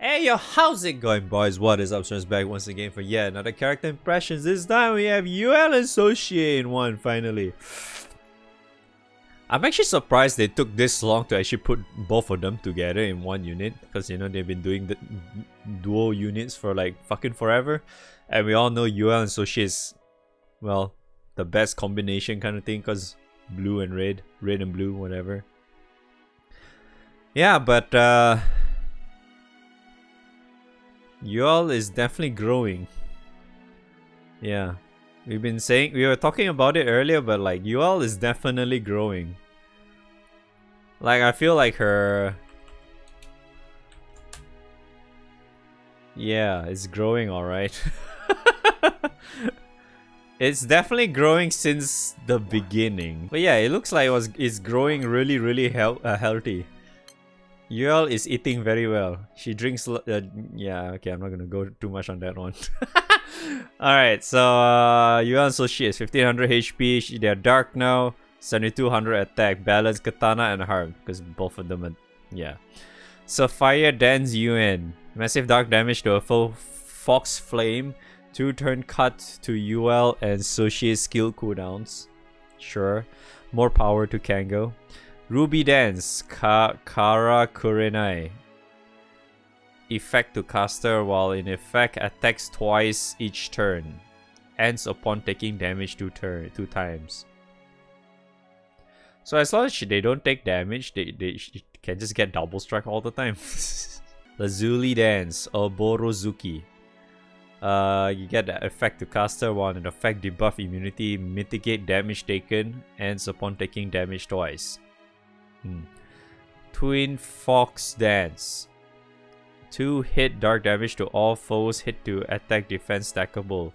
Hey yo, how's it going, boys? What is up? Stress back once again for yet another character impressions. This time we have Yuel Societte in one, finally. I'm actually surprised they took this long to actually put both of them together in one unit, because you know they've been doing the dual units for like fucking forever, and we all know Yuel Societte is, well, the best combination kind of thing, because blue and red and blue, whatever. Yeah, but Yuel is definitely growing. Yeah. We were talking about it earlier, but like Yuel is definitely growing. Like I feel like her, yeah, it's growing alright. It's definitely growing since the beginning. But yeah, it looks like it's growing really healthy. Yuel is eating very well. She drinks. Yeah, okay, I'm not gonna go too much on that one. Alright, so Yuel Societte is 1500 HP. They're dark now. 7200 attack, balance, katana, and harp. Because both of them are. Yeah. So Fire Dance Yuan. Massive dark damage to a full Fox Flame. 2-turn cut to Yuel and Societte skill cooldowns. Sure. More power to Kango. Ruby Dance, Kara Kurenai. Effect to caster while in effect attacks twice each turn. Ends upon taking damage two times. So as long as they don't take damage, they can just get double strike all the time. Lazuli Dance, Oborozuki. You get the effect to caster while in effect debuff immunity, mitigate damage taken, ends upon taking damage twice. Twin Fox Dance. 2 hit dark damage to all foes hit to attack defense stackable.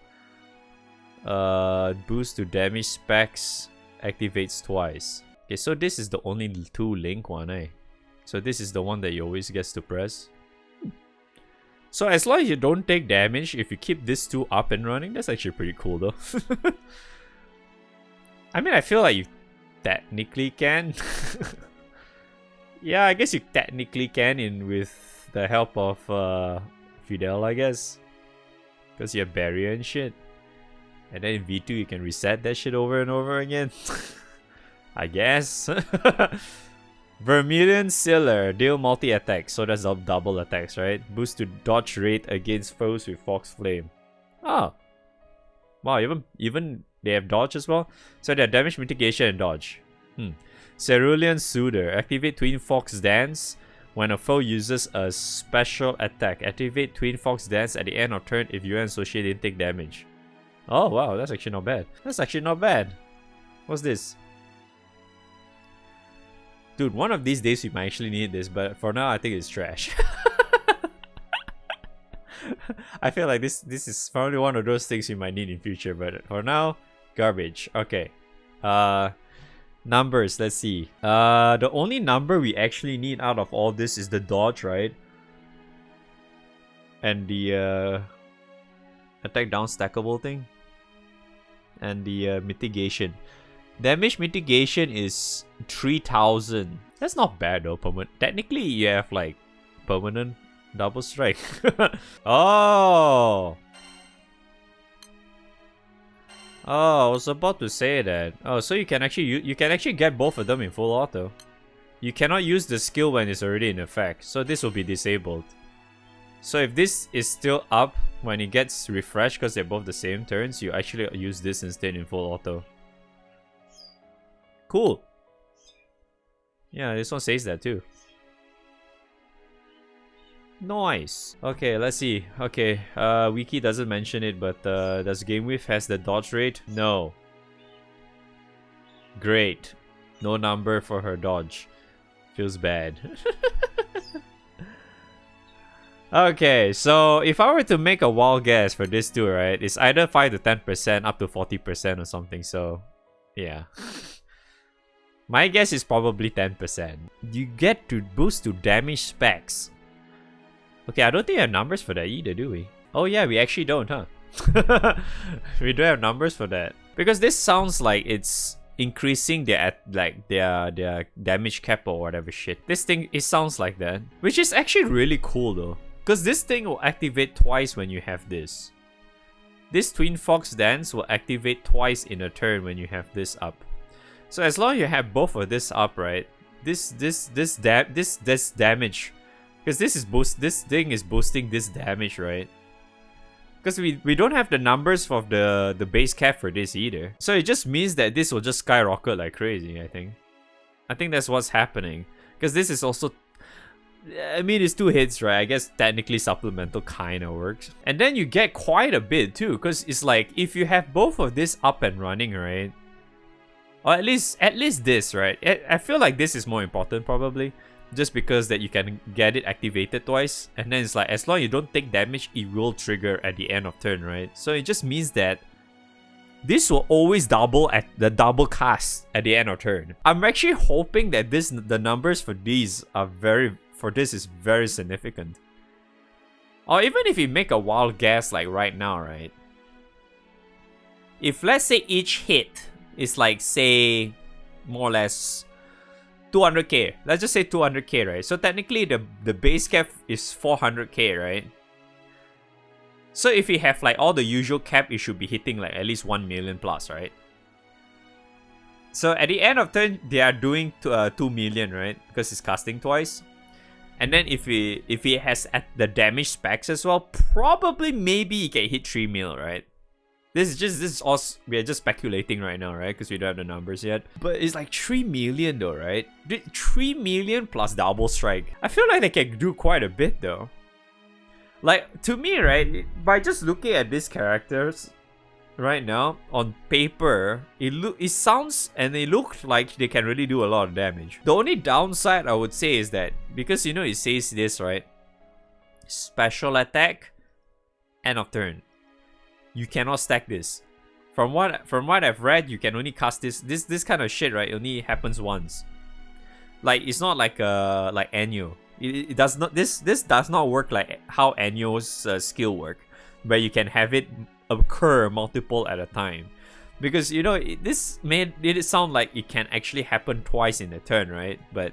Boost to damage specs activates twice. Okay, so this is the only 2 link one, eh? So this is the one that you always gets to press. So as long as you don't take damage, if you keep this 2 up and running, that's actually pretty cool though. I mean, I feel like you technically can. Yeah, I guess you technically can with the help of Fidel, I guess. Because you have barrier and shit. And then in V2 you can reset that shit over and over again. I guess. Vermilion Sealer, deal multi-attack, so that's double attacks, right? Boost to dodge rate against foes with Fox Flame. Oh. Wow, even they have dodge as well? So they have damage mitigation and dodge. Cerulean Suitor. Activate Twin Fox Dance when a foe uses a special attack. Activate Twin Fox Dance at the end of turn if Yuel Societte didn't take damage. Oh wow, that's actually not bad. That's actually not bad. What's this? Dude, one of these days we might actually need this, but for now I think it's trash. I feel like this is probably one of those things you might need in future, but for now, garbage. Okay. Numbers, let's see. The only number we actually need out of all this is the dodge, right? And the attack down stackable thing. And the mitigation. Damage mitigation is 3000. That's not bad though. Technically, you have like permanent double strike. Oh! Oh, I was about to say that. Oh, so you can actually get both of them in full auto. You cannot use the skill when it's already in effect, so this will be disabled. So if this is still up when it gets refreshed because they're both the same turns, you actually use this instead in full auto. Cool. Yeah, this one says that too. Nice. Okay, let's see. Okay, Wiki doesn't mention it, but does GameWith has the dodge rate? No. Great. No number for her dodge. Feels bad. Okay, so if I were to make a wild guess for this too, right, it's either 5 to 10% up to 40% or something, so yeah. My guess is probably 10%. You get to boost to damage specs. Okay, I don't think we have numbers for that either, do we? Oh yeah, we actually don't, huh? We don't have numbers for that. Because this sounds like it's increasing their damage cap or whatever shit. This thing, it sounds like that. Which is actually really cool though. Because this thing will activate twice when you have this. This Twin Fox Dance will activate twice in a turn when you have this up. So as long as you have both of this up, right? This damage, because this thing is boosting this damage, right? Because we don't have the numbers for the base cap for this either. So it just means that this will just skyrocket like crazy, I think. I think that's what's happening. Because this is also... I mean, it's 2 hits, right? I guess technically supplemental kind of works. And then you get quite a bit too. Because it's like, if you have both of this up and running, right? Or at least this, right? I feel like this is more important probably. Just because that you can get it activated twice. And then it's like, as long as you don't take damage, it will trigger at the end of turn, right? So it just means that this will always double at the double cast at the end of turn. I'm actually hoping that the numbers for these are is very significant. Or even if you make a wild guess like right now, right? If let's say each hit is like, say, more or less 200k. Let's just say 200k, right? So technically the base cap is 400k, right? So if you have like all the usual cap, it should be hitting like at least 1 million plus, right? So at the end of turn, they are doing 2 million, right? Because it's casting twice. And then if he has at the damage specs as well, probably maybe he can hit 3 mil, right? This is all, we are just speculating right now, right? Because we don't have the numbers yet. But it's like 3 million though, right? 3 million plus double strike. I feel like they can do quite a bit though. Like, to me, right, by just looking at these characters right now, on paper, it sounds and it looks like they can really do a lot of damage. The only downside I would say is that, because you know it says this, right? Special attack, end of turn. You cannot stack this. From what I've read, you can only cast this kind of shit, right? It only happens once. Like, it's not like Anyo. It does not. This does not work like how Anyo's skill work, where you can have it occur multiple at a time. Because you know this made it sound like it can actually happen twice in a turn, right? But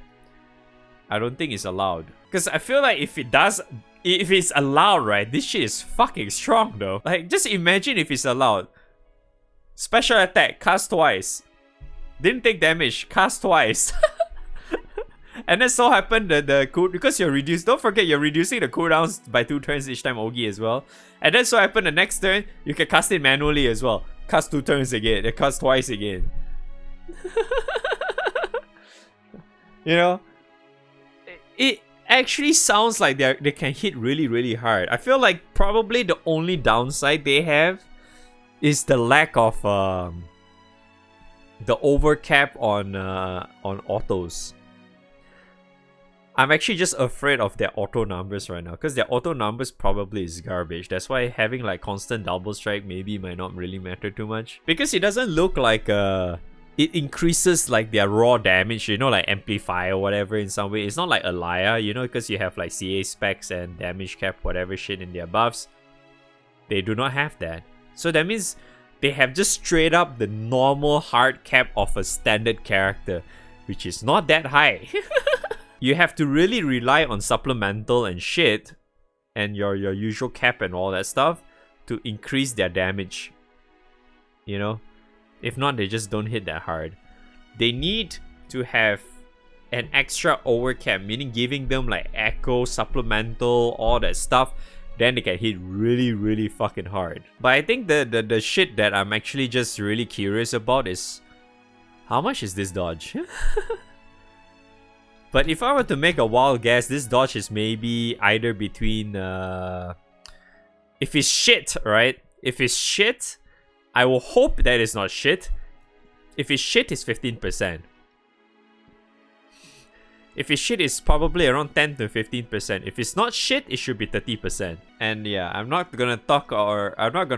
I don't think it's allowed. Because I feel like if it's allowed, right, this shit is fucking strong though. Like, just imagine if it's allowed. Special attack, cast twice. Didn't take damage, cast twice. And then so happened that because you're reduced, don't forget you're reducing the cooldowns by 2 turns each time Ogi as well. And then so happened the next turn, you can cast it manually as well. Cast 2 turns again, cast twice again. You know? It actually sounds like they can hit really, really hard. I feel like probably the only downside they have is the lack of the overcap on autos. I'm actually just afraid of their auto numbers right now, because their auto numbers probably is garbage. That's why having like constant double strike maybe might not really matter too much, because it doesn't look like it increases like their raw damage, you know, like amplify or whatever in some way. It's not like Alaya, you know, because you have like CA specs and damage cap, whatever shit in their buffs. They do not have that. So that means they have just straight up the normal hard cap of a standard character, which is not that high. You have to really rely on supplemental and shit and your usual cap and all that stuff to increase their damage. You know? If not, they just don't hit that hard. They need to have an extra overcap, meaning giving them like echo, supplemental, all that stuff. Then they can hit really, really fucking hard. But I think the shit that I'm actually just really curious about is, how much is this dodge? But if I were to make a wild guess, this dodge is maybe either between... if it's shit, right? If it's shit, I will hope that it's not shit. If it's shit, it's 15%. If it's shit, it's probably around 10 to 15%. If it's not shit, it should be 30%. And yeah, I'm not gonna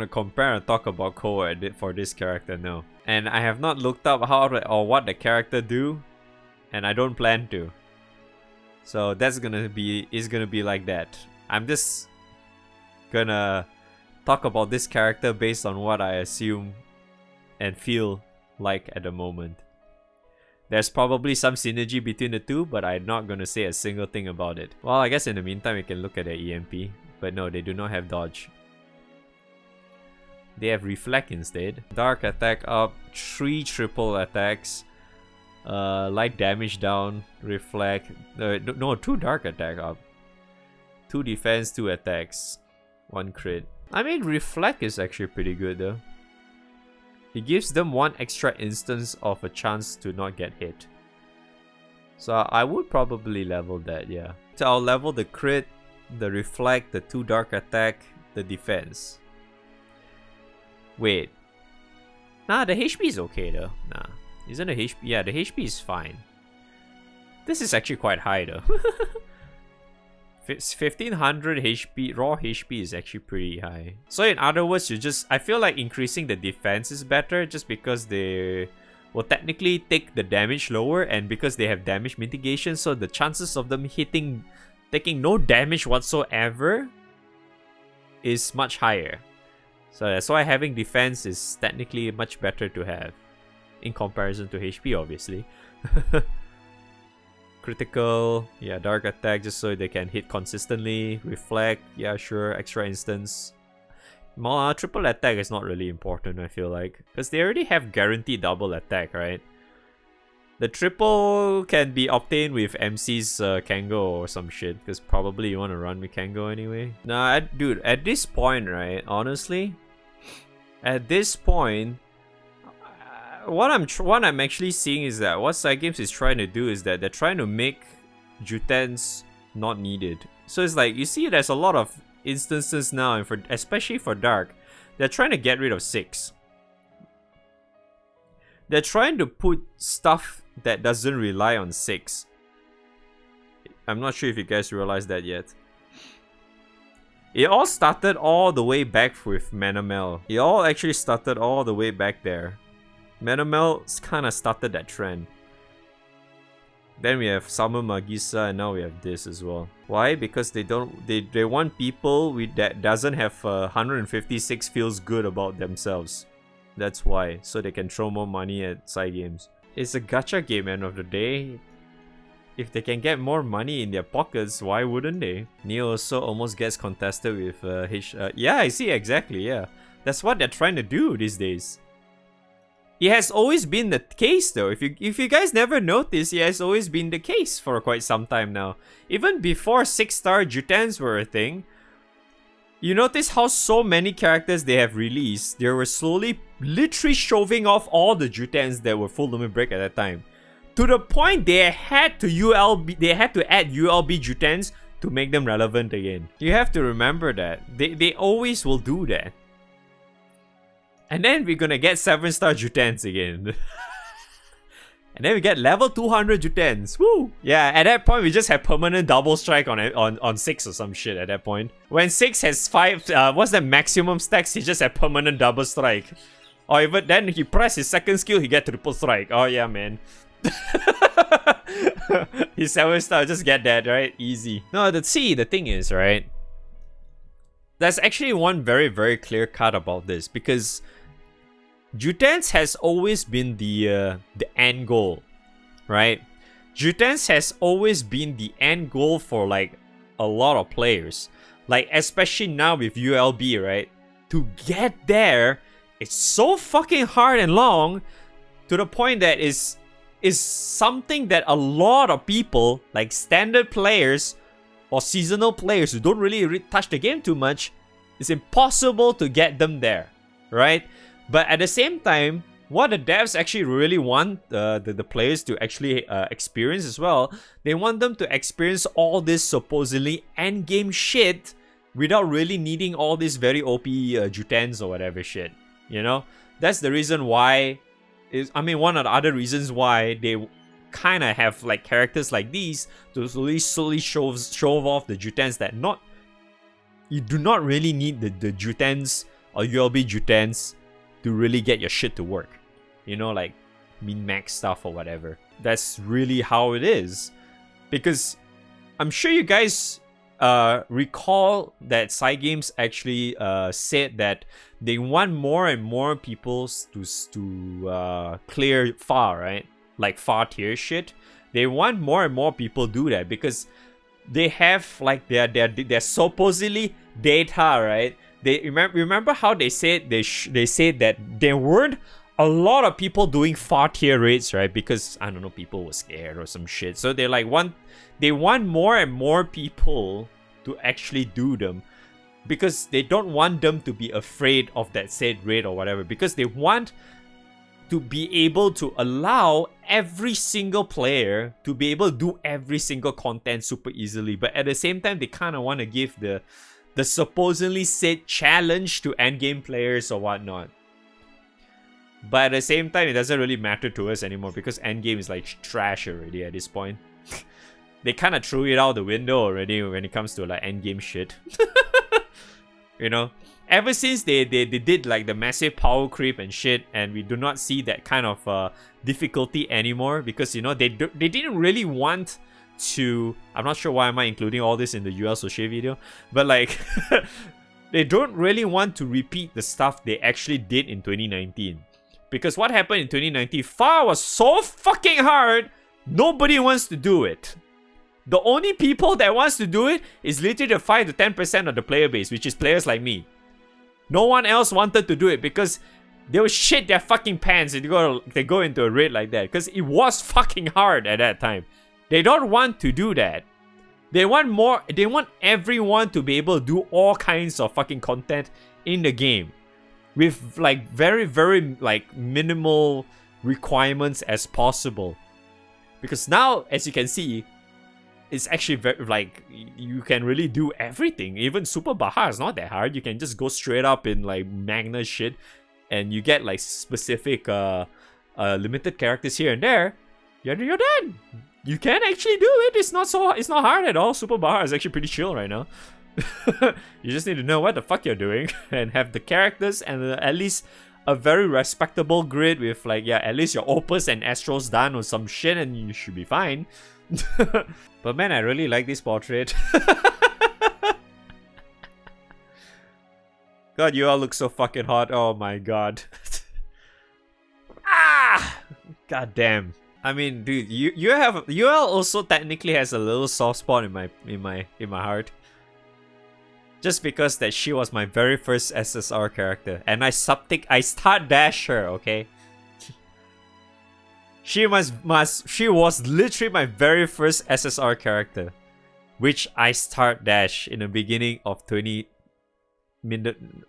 compare and talk about Koa for this character, no. And I have not looked up how or what the character do, and I don't plan to. So that's gonna be like that. I'm just gonna talk about this character based on what I assume and feel like at the moment. There's probably some synergy between the two, but I'm not gonna say a single thing about it. Well, I guess in the meantime we can look at their EMP. But no, they do not have dodge. They have reflect instead. Dark attack up, 3 triple attacks. Light damage down, reflect. No, 2 dark attack up. 2 defense, 2 attacks. 1 crit. I mean, reflect is actually pretty good though. It gives them 1 extra instance of a chance to not get hit. So I would probably level that, yeah. So I'll level the crit, the reflect, the 2 dark attack, the defense. Wait. Nah, the HP is okay though. Nah. Isn't the HP? Yeah, the HP is fine. This is actually quite high though. 1500 HP, raw HP is actually pretty high. So in other words, I feel like increasing the defense is better just because they will technically take the damage lower, and because they have damage mitigation, so the chances of them taking no damage whatsoever is much higher. So that's why having defense is technically much better to have in comparison to HP, obviously. Critical, yeah, dark attack just so they can hit consistently. Reflect, yeah, sure, extra instance. Triple attack is not really important, I feel like, because they already have guaranteed double attack, right? The triple can be obtained with MC's Kango or some shit, because probably you want to run with Kango anyway. Nah, dude, at this point, right, honestly, at this point, what I'm actually seeing is that what Cygames is trying to do is that they're trying to make Jutens not needed. So it's like, you see there's a lot of instances now, and especially for Dark, they're trying to get rid of 6. They're trying to put stuff that doesn't rely on 6. I'm not sure if you guys realize that yet. It all started all the way back with Manamel. It all actually started all the way back there. Manamel kind of started that trend. Then we have Summer Magisa, and now we have this as well. Why? Because they want people that doesn't have 156 feels good about themselves. That's why. So they can throw more money at Cygames. It's a gacha game, end of the day. If they can get more money in their pockets, why wouldn't they? Neo also almost gets contested with yeah, I see, exactly, yeah. That's what they're trying to do these days. It has always been the case though. If you guys never noticed, it has always been the case for quite some time now. Even before 6-star Jutens were a thing, you notice how so many characters they have released, they were slowly, literally shoving off all the Jutens that were full limit break at that time. To the point they had to add ULB Jutens to make them relevant again. You have to remember that. They always will do that. And then we're gonna get 7-star Jutens again. And then we get level 200 Jutens. Woo! Yeah, at that point we just have permanent double strike on 6 or some shit at that point. When 6 has 5, what's the maximum stacks? He just have permanent double strike. Or even then he press his second skill, he get triple strike. Oh yeah, man. His 7-star, just get that, right? Easy. No, the thing is, right? There's actually one very, very clear cut about this, because Jutens has always been the end goal, right? Jutens has always been the end goal for like a lot of players. Like especially now with ULB, right? To get there, it's so fucking hard and long, to the point that is something that a lot of people, like standard players or seasonal players who don't really touch the game too much, it's impossible to get them there, right? But at the same time, what the devs actually really want the players to actually experience as well, they want them to experience all this supposedly endgame shit without really needing all these very OP Jutens or whatever shit, you know? That's the reason why, one of the other reasons why they kind of have like characters like these to slowly show off the Jutens that you do not really need the Jutens or ULB Jutens to really get your shit to work. You know, like min-max stuff or whatever. That's really how it is. Because I'm sure you guys recall that Cygames actually said that they want more and more people to clear far, right? like far tier shit. They want more and more people do that because they have like their supposedly data, right? They remember how they said they said that there weren't a lot of people doing far tier raids, right? Because I don't know, people were scared or some shit. So they want more and more people to actually do them because they don't want them to be afraid of that said raid or whatever, because they want to be able to allow every single player to be able to do every single content super easily. But at the same time, they kind of want to give the supposedly said challenge to endgame players or whatnot. But at the same time, it doesn't really matter to us anymore because endgame is like trash already at this point. They kind of threw it out the window already when it comes to like endgame shit. You know? Ever since they did like the massive power creep and shit, and we do not see that kind of difficulty anymore because, you know, they didn't really want to... I'm not sure why am I including all this in the Yuel Societte video, but like they don't really want to repeat the stuff they actually did in 2019. Because what happened in 2019, FAR was so fucking hard, nobody wants to do it. The only people that wants to do it is literally the 5 to 10% of the player base, which is players like me. No one else wanted to do it because they would shit their fucking pants if they go into a raid like that. Because it was fucking hard at that time. They don't want to do that. They want more. They want everyone to be able to do all kinds of fucking content in the game with like very, very like minimal requirements as possible. Because now, as you can see, it's actually very, like, you can really do everything. Even Super Baja is not that hard. You can just go straight up in like Magna shit, and you get like specific limited characters here and there. You're done. You can actually do it. It's not hard at all. Super Baja is actually pretty chill right now. You just need to know what the fuck you're doing and have the characters and at least a very respectable grid with like, yeah, at least your Opus and Astros done or some shit, and you should be fine. But man, I really like this portrait. God, you all look so fucking hot. Oh my god. Ah! God damn. I mean, dude, you all also technically has a little soft spot in my heart. Just because that she was my very first SSR character, and I start dash her, okay? She was literally my very first SSR character, which I start dash in the beginning of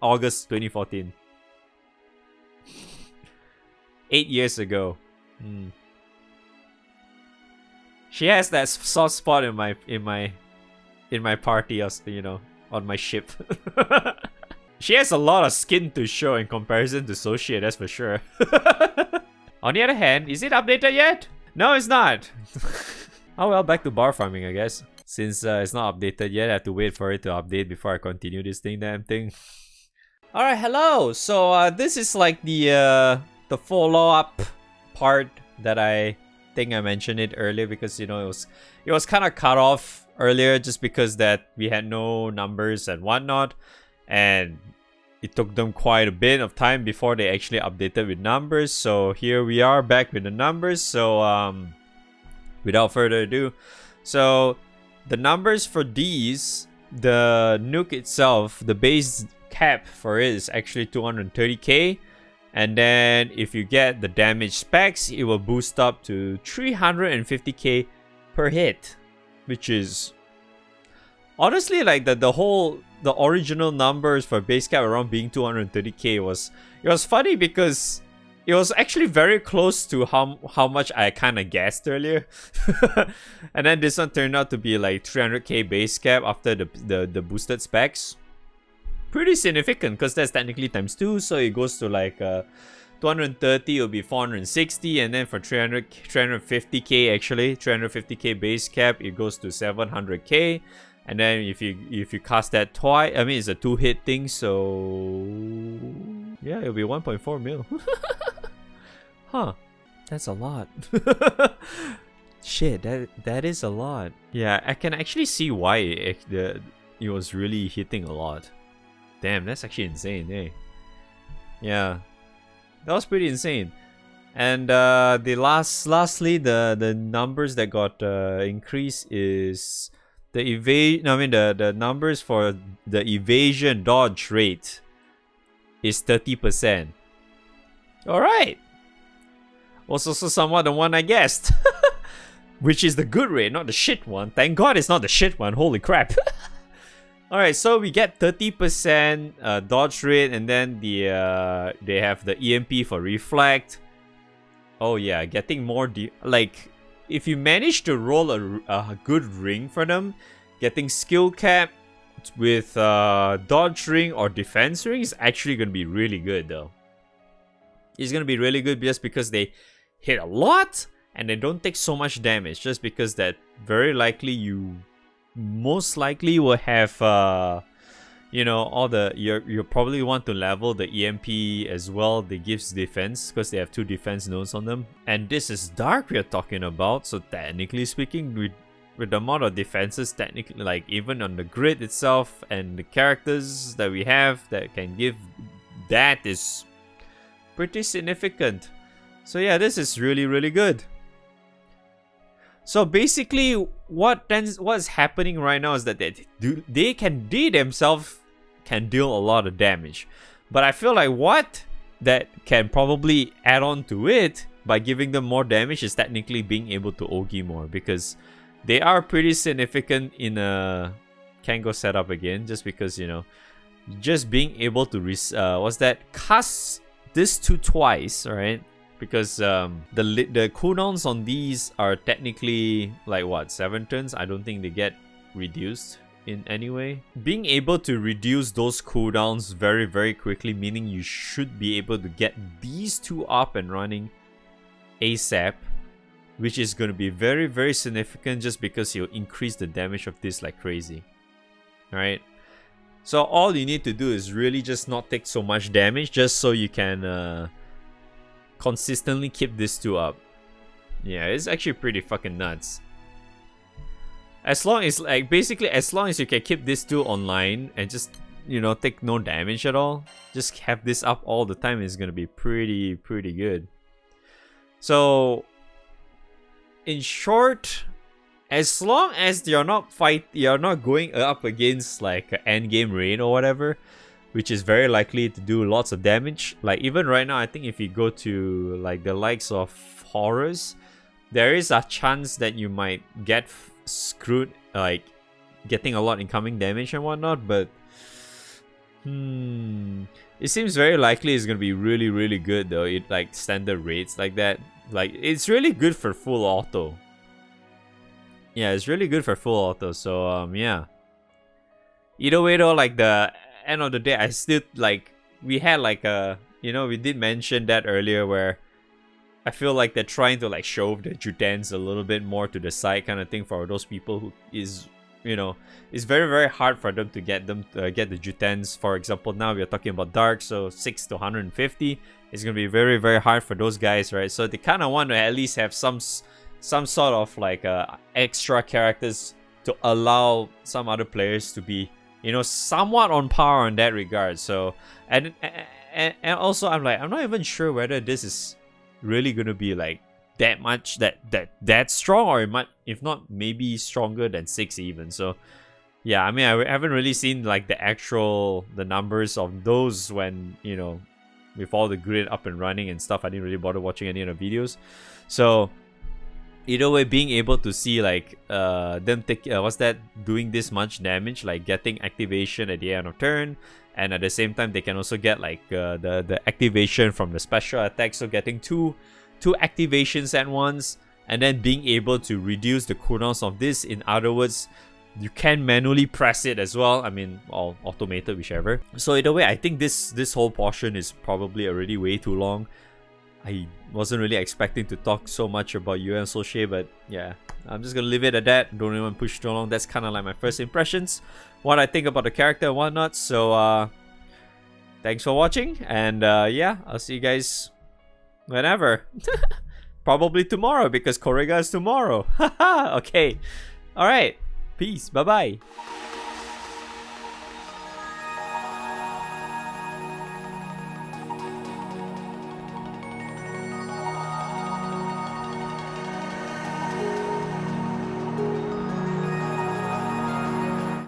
August 2014. 8 years ago. She has that soft spot in my party, you know, on my ship. She has a lot of skin to show in comparison to Societte, that's for sure. On the other hand, is it updated yet? No, it's not. Oh well, back to bar farming, I guess. Since it's not updated yet, I have to wait for it to update before I continue this damn thing. Alright, hello! So this is like the follow-up part that I think I mentioned it earlier because, you know, it was kind of cut off earlier just because that we had no numbers and whatnot, and it took them quite a bit of time before they actually updated with numbers. So here we are back with the numbers. So without further ado, so the numbers for these, the nuke itself, the base cap for it is actually 230k, and then if you get the damage specs, it will boost up to 350k per hit, which is honestly like the original numbers for base cap around being 230k was funny because it was actually very close to how much I kind of guessed earlier. And then this one turned out to be like 300k base cap after the boosted specs. Pretty significant because that's technically times 2, so it goes to like 230 will be 460, and then for 350k actually 350k base cap, it goes to 700k. And then if you cast that twice, I mean, it's a 2-hit thing, so yeah, it'll be 1.4 mil. Huh, that's a lot. Shit, that is a lot. Yeah, I can actually see why it was really hitting a lot. Damn, that's actually insane, eh? Yeah, that was pretty insane. And lastly, the numbers that got increased is the numbers for the evasion dodge rate is 30%. All right. Was also somewhat the one I guessed, which is the good rate, not the shit one. Thank God it's not the shit one. Holy crap. All right, so we get 30% dodge rate, and then they have the EMP for reflect. Oh yeah, getting more like if you manage to roll a good ring for them, getting skill cap with dodge ring or defense ring is actually gonna be really good though. It's gonna be really good just because they hit a lot and they don't take so much damage. Just because that very likely you most likely will have all the you probably want to level the EMP as well. They gives defense because they have 2 defense nodes on them, and this is dark we are talking about. So technically speaking, with the amount of defenses, technically like even on the grid itself and the characters that we have that can give, that is pretty significant. So yeah, this is really, really good. So basically, what's happening right now is that they themselves can deal a lot of damage, but I feel like what that can probably add on to it by giving them more damage is technically being able to Ogi more, because they are pretty significant in a Kango setup again. Just because just being able to cast this 2 twice, right? Because the cooldowns on these are technically like what, 7 turns? I don't think they get reduced in any way. Being able to reduce those cooldowns very, very quickly, meaning you should be able to get these 2 up and running ASAP, which is going to be very, very significant just because you'll increase the damage of this like crazy. Alright? So all you need to do is really just not take so much damage, just so you can consistently keep this 2 up. Yeah, it's actually pretty fucking nuts. As long as as long as you can keep this 2 online and just take no damage at all, just have this up all the time, is gonna be pretty good. So in short, as long as you're not going up against like an endgame raid or whatever, which is very likely to do lots of damage. Like even right now, I think if you go to like the likes of horrors, there is a chance that you might get screwed, like getting a lot incoming damage and whatnot. But it seems very likely it's gonna be really, really good though. It like standard raids like that. Like it's really good for full auto. Yeah, it's really good for full auto. So yeah. Either way though, like the end of the day, I still like, we had like a, we did mention that earlier, where I feel like they're trying to like shove the Jutens a little bit more to the side kind of thing for those people who is, it's very, very hard for them to get the Jutens. For example, now we are talking about Dark, so 6 to 150 is going to be very, very hard for those guys, right? So they kind of want to at least have some sort of like extra characters to allow some other players to be somewhat on par in that regard. So and also I'm not even sure whether this is really gonna be like that much that strong, or it might, if not, maybe stronger than 6 even. So yeah, I mean, I haven't really seen like the numbers of those when with all the grid up and running and stuff. I didn't really bother watching any of the videos. So either way, being able to see like them take doing this much damage, like getting activation at the end of turn, and at the same time they can also get like the activation from the special attack, so getting two activations at once, and then being able to reduce the cooldowns of this. In other words, you can manually press it as well. I mean, or automated, whichever. So either way, I think this whole portion is probably already way too long. I wasn't really expecting to talk so much about Yuel Societte, but yeah, I'm just gonna leave it at that. Don't even push too long. That's kind of like my first impressions, what I think about the character and whatnot. So thanks for watching, and yeah, I'll see you guys whenever. Probably tomorrow, because Korega is tomorrow. Okay, alright, peace, bye bye.